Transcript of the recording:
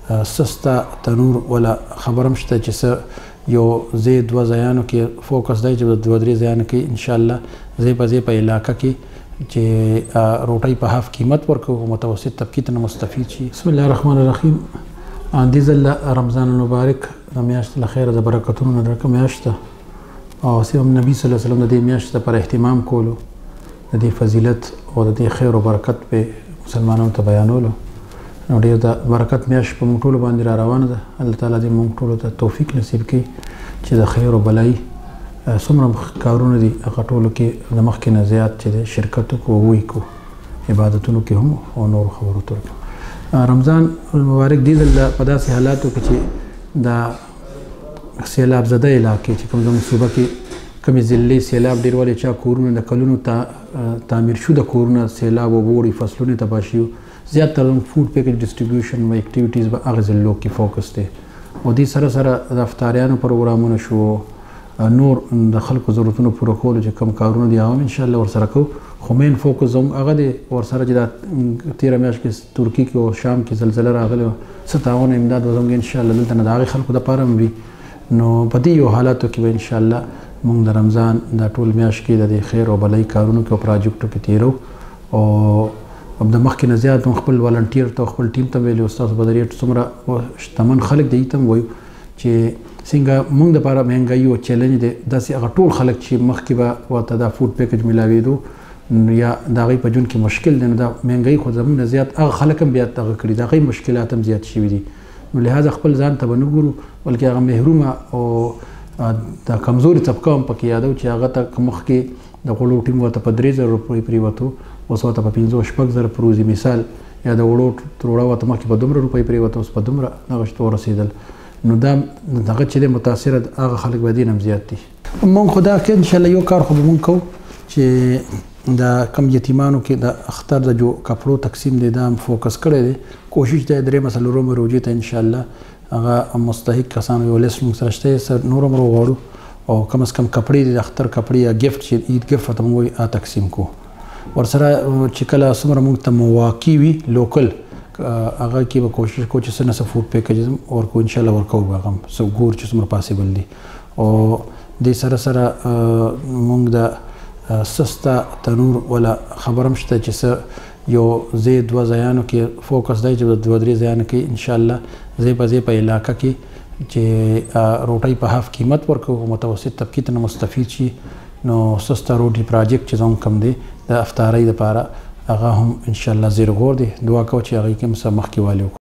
سستا تنور ولا خبرم شته چې یو زی دوه ځایانو کې فوکس دی چې دوه درې ځایانو کې انشاءالله زی په علاقه کې چې روټۍ په هاف قیمت ورکوو متوسط طبقې ته مستفید شي. بسم الله الرحمن الرحیم. دې ځل رمضان المبارک د میاشت له خیره د برکتونو نه ډکه میاشت ده او سیم نبی صلی الله علیه وسلم د دې میاشت پر اهتمام کولو د دې فضیلت او د دې خیر او برکت په مسلمانانو ته بیانولو. نو ډېر د برکت میاشت په موږ ټولو باندې را روانه ده. الله تعالی دې موږ ټولو ته توفیق نصیب کړي چې د خیر او بلای څومره کارونه دي هغه ټولو کې د مخکې نه زیات چې د شرکت وکړو وکړو عبادتونو کې هم او نور خبرو ته رمضان المبارک دې ځل په داسې حالاتو کې چې د سیلاب زده علاقې چې کوم زموږ صوبه کې کمې ضلعې سیلاب ډېر ولې چا کورونه د کلونو تعمیر شو د کورونه سیلاب وبوړي فصلونه تباه شي زیاتره فوډ پیکج ډسټریبیوشن و اکټیویټیز به هغه ضلعو کې فوکس دی او دې سره سره د افطاریانو پروګرامونه شو نور د خلکو ضرورتونو پوره کولو چې کوم کارونه دي هغه انشاءالله ورسره کوو خو مین فوکس زموږ هغه دی ورسره چې دا تېره میاشت کې ترکي کې او شام کې زلزله راغلې وه څه تعاون امداد به زموږ انشاءالله دلته نه د هغې خلکو دپاره هم وي. نو په دې یو حالاتو کې به انشاءالله موږ د رمضان دا ټول میاشت کې د دې خیر او بلای کارونو کې او پراجیکټو کې تېرو او د مخکې نه زیات خپل والنټیر ته خپل ټیم ته ویلي استاد بدري څومره شتمن خلک دی ته وایو چې څنګه موږ دپاره مهنګایي او چیلنج دی داسې هغه ټول خلک چې مخکې به ورته دا فوډ پیکج میلاوېدو یا د هغوی په ژوند کې مشکل دی نو دا مهنګایي خو زموږ نه زیات هغه خلک هم بیا دغه کړي د هغوی مشکلات هم زیات شوي دي. نو لهذا خپل ځان ته به نه ګورو بلکې هغه محرومه او د کمزوري طبقه هم پکې یادو چې هغه ته مخکې د غوړو ټیم ورته په 3000 روپۍ پرېوتو اوس ورته په 5-6,000 پر ورځې مثال یا د وړو تروړه ورته مخکې په 200 روپۍ پرېوته اوس په دومره دغه شته ورسېدل. نو دا دغه چې دی متاثره هغه خلک به دې نه هم زیات دي. مونږ خو دا کې انشاءالله یو کار خو به مونږ کوو چې د کم یتیمانو کې د اختر د جو کپړو تقسیم دی دا هم فوکس کړی دی. کوشش دی 3 څلورمې روژې ته انشاءالله هغه مستحق کسانو یو لیست موږ سره شته نور هم وغواړو او کم از کم کپړې د اختر کپړې یا ګفټ چې عید ګفټ ورته موږ وایو تقسیم کوو. ورسره چې کله څومره موږ ته مواقع وي لوکل هغه کې به کوشش کوو چې څه نه څه فوډ پیکیجز ورکو انشاءالله ورکوو به هغه هم څه ګور چې څومره پاسبل دي او دې سره سره موږ د سستا تنور ولا خبرم شته چې یو زی دوه ځایانو کې فوکس دی چې دوه درې ځایانو کې انشاءالله زی په علاقه کې چې روټۍ په هاف قیمت ورکوو متوسط طبقې ته مستفید شي. نو سستا روټي پراجیکټ چې زموږ کم دی د افطارۍ دپاره هغه هم انشاءالله زیر غور دی. دعا کوو چې هغوی کې هم څه مخکې والي وکړو.